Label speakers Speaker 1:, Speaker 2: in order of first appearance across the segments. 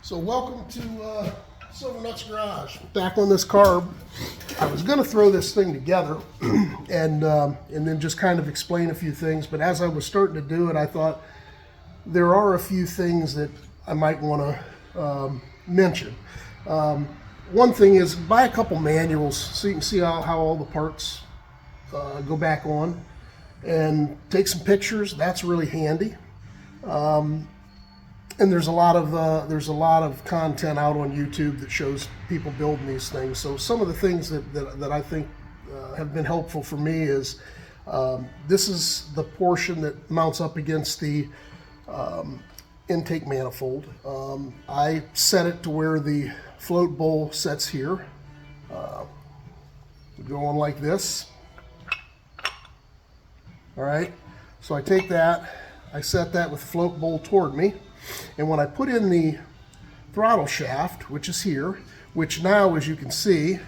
Speaker 1: So welcome to Silver Nuts Garage. Back on this carb, I was going to throw this thing together and then just kind of explain a few things. But as I was starting to do it, I thought there are a few things that I might want to mention. One thing is buy a couple manuals so you can see how all the parts go back on, and take some pictures. That's really handy. And there's a lot of content out on YouTube that shows people building these things. So some of the things that I think have been helpful for me is this is the portion that mounts up against the intake manifold. I set it to where the float bowl sets here. Go on like this. All right, so I take that, I set that with the float bowl toward me, and when I put in the throttle shaft, which is here, which now, as you can see,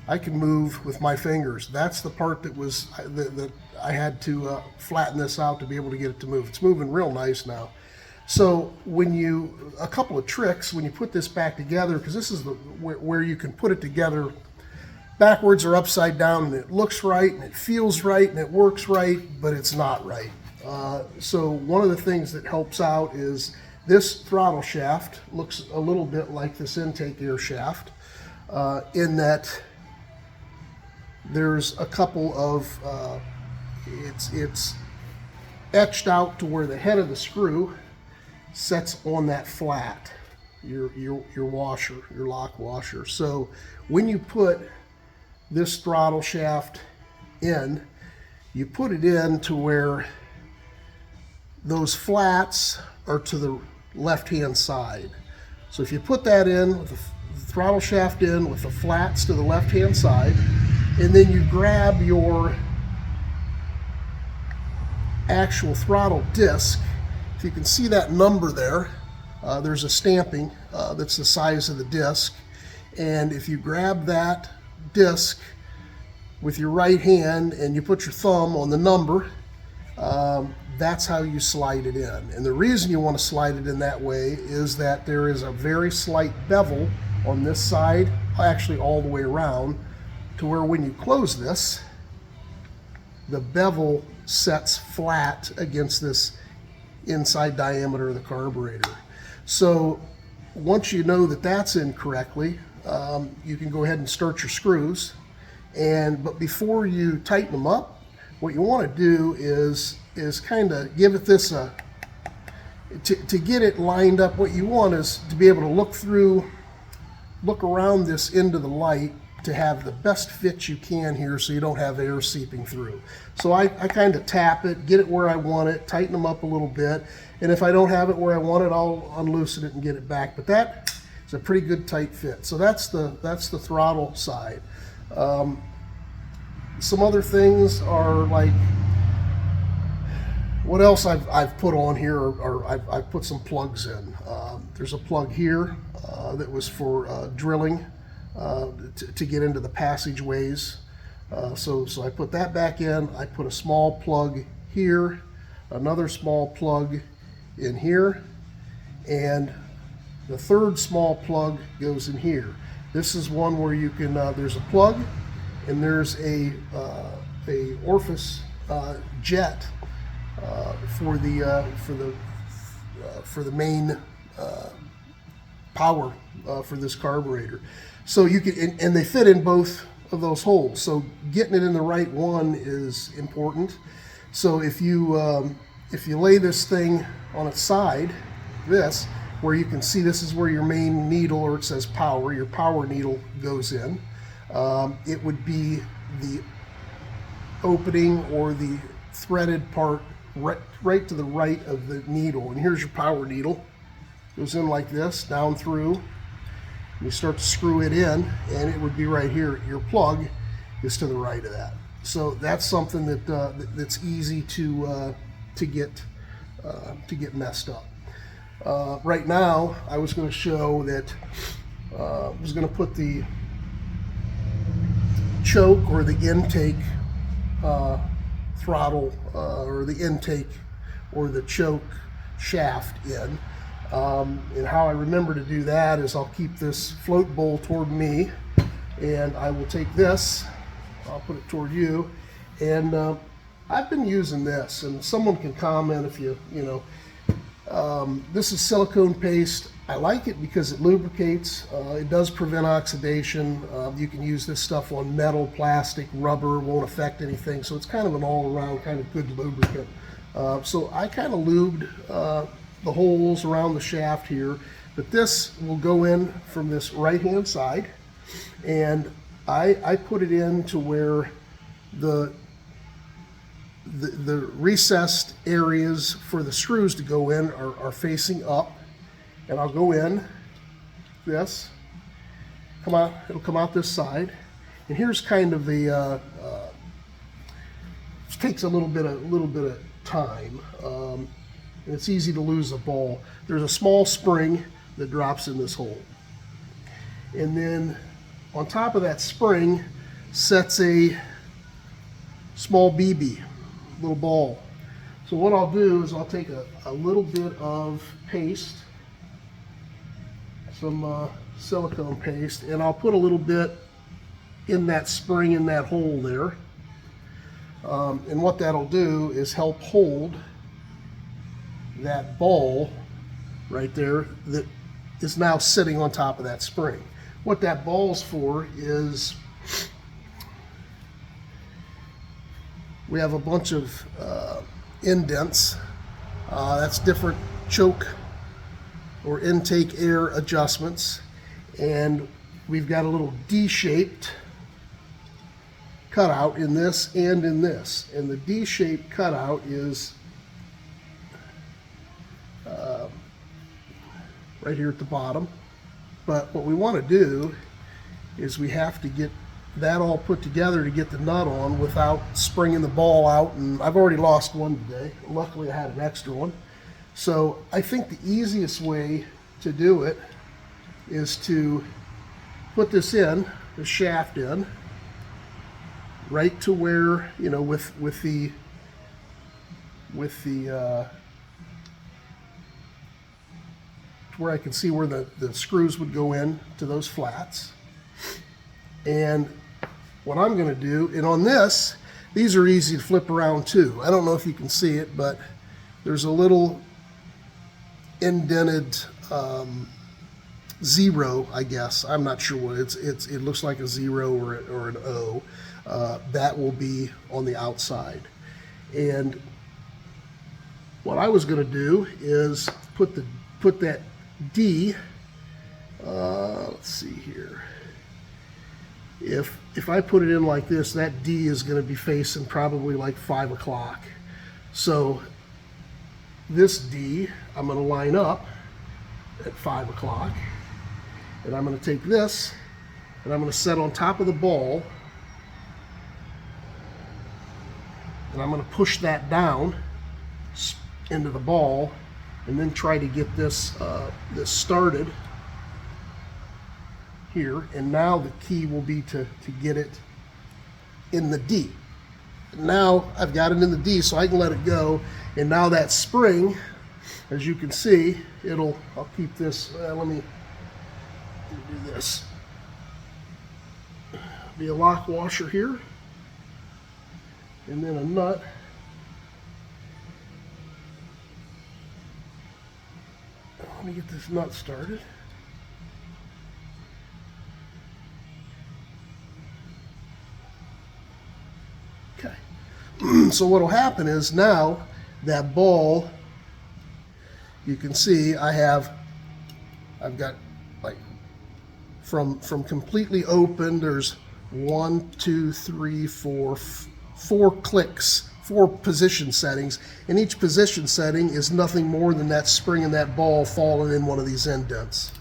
Speaker 1: I can move with my fingers. That's the part that I had to flatten this out to be able to get it to move. It's moving real nice now. So a couple of tricks when you put this back together, because this is where you can put it together backwards or upside down, and it looks right and it feels right and it works right, but it's not right. So one of the things that helps out is this throttle shaft looks a little bit like this intake air shaft, in that there's a couple of it's etched out to where the head of the screw sets on that flat, your washer, your lock washer. So when you put this throttle shaft in, you put it in to where those flats are to the left-hand side. So if you put that in with the throttle shaft in with the flats to the left-hand side, and then you grab your actual throttle disc, if you can see that number there, there's a stamping that's the size of the disc, and if you grab that disc with your right hand and you put your thumb on the number, that's how you slide it in. And the reason you want to slide it in that way is that there is a very slight bevel on this side, actually all the way around, to where when you close this, the bevel sets flat against this inside diameter of the carburetor. So once you know that that's in correctly, you can go ahead and start your screws. But before you tighten them up, what you want to do is kind of give it this to get it lined up. What you want is to be able to look around this into the light to have the best fit you can here, so you don't have air seeping through. So I kind of tap it, get it where I want it, tighten them up a little bit, and if I don't have it where I want it, I'll unloosen it and get it back. But that is a pretty good tight fit. So that's the throttle side. Some other things are like, what else I've put on here, or I've put some plugs in. There's a plug here that was for drilling to get into the passageways. So I put that back in. I put a small plug here, another small plug in here, and the third small plug goes in here. This is one where you can, there's a plug, and there's a orifice jet for the main power for this carburetor. So you can, and they fit in both of those holes. So getting it in the right one is important. So if you lay this thing on its side, where you can see this is where your main needle, or it says power, your power needle goes in. It would be the opening or the threaded part right to the right of the needle. And here's your power needle. Goes in like this, down through. You start to screw it in, and it would be right here. Your plug is to the right of that. So that's something that's easy to get messed up. Right now, I was going to show that I was going to put the choke or the intake throttle or the intake or the choke shaft in. And how I remember to do that is I'll keep this float bowl toward me, and I will take this, I'll put it toward you, and I've been using this, and someone can comment if you know. This is silicone paste. I like it because it lubricates. It does prevent oxidation. You can use this stuff on metal, plastic, rubber, won't affect anything. So it's kind of an all-around kind of good lubricant. So I kind of lubed the holes around the shaft here, but this will go in from this right-hand side, and I put it in to where the recessed areas for the screws to go in are facing up, and I'll go in this, it'll come out this side, and here's kind of the it takes a little bit of time, and it's easy to lose a ball. There's a small spring that drops in this hole, and then on top of that spring sets a small BB, little ball. So what I'll do is I'll take a little bit of paste, some silicone paste, and I'll put a little bit in that spring in that hole there. And what that'll do is help hold that ball right there that is now sitting on top of that spring. What that ball's for is we have a bunch of indents. That's different choke or intake air adjustments, and we've got a little D-shaped cutout in this and in this, and the D-shaped cutout is right here at the bottom. But what we want to do is we have to get that all put together to get the nut on without springing the ball out, and I've already lost one today. Luckily I had an extra one. So I think the easiest way to do it is to put this in, the shaft in, right to where, you know, with the where I can see where the screws would go in to those flats. And what I'm going to do, and on this, these are easy to flip around too. I don't know if you can see it, but there's a little indented zero, I guess. I'm not sure what it looks like a zero or an O. That will be on the outside. And what I was going to do is put that D. Let's see here. If I put it in like this, that D is going to be facing probably like 5 o'clock. So this D, I'm going to line up at 5 o'clock, and I'm going to take this and I'm going to set on top of the ball, and I'm going to push that down into the ball, and then try to get this this started here. And now the key will be to get it in the D. Now I've got it in the D, so I can let it go. And now that spring, as you can see, I'll keep this, let me do this. Be a lock washer here, and then a nut. Let me get this nut started. Okay. So what will happen is now that ball, you can see I've got like from completely open, there's 1, 2, 3, 4 clicks, 4 position settings, and each position setting is nothing more than that spring and that ball falling in one of these indents.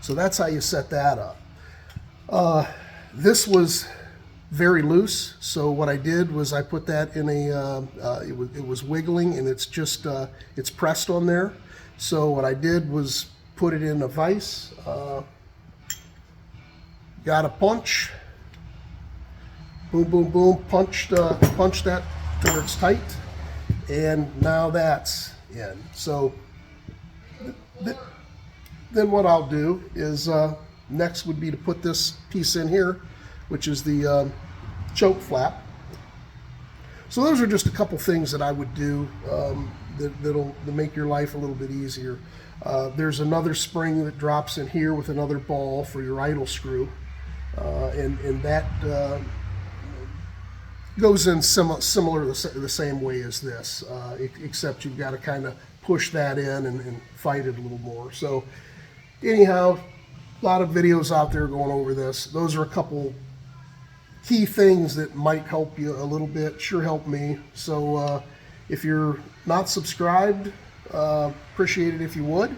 Speaker 1: So that's how you set that up. This was very loose, so what I did was I put that in it was wiggling, and it's just it's pressed on there. So what I did was put it in a vise, got a punch, boom, boom, boom, punch that to where it's tight, and now that's in. So Then what I'll do is next would be to put this piece in here, which is the choke flap. So those are just a couple things that I would do that'll make your life a little bit easier. There's another spring that drops in here with another ball for your idle screw, and that goes in similar the same way as this, except you've got to kind of push that in and fight it a little more. So anyhow, a lot of videos out there going over this. Those are a couple key things that might help you a little bit, sure help me. So if you're not subscribed, appreciate it if you would.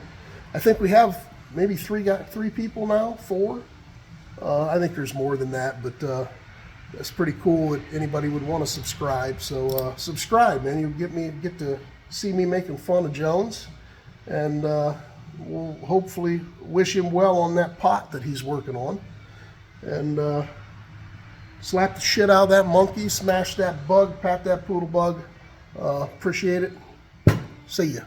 Speaker 1: I think we have maybe three people now, 4. I think there's more than that, but it's pretty cool that anybody would want to subscribe. So subscribe, man. You get to see me making fun of Jones, and we'll hopefully wish him well on that pot that he's working on. And slap the shit out of that monkey, smash that bug, pat that poodle bug. Appreciate it. See ya.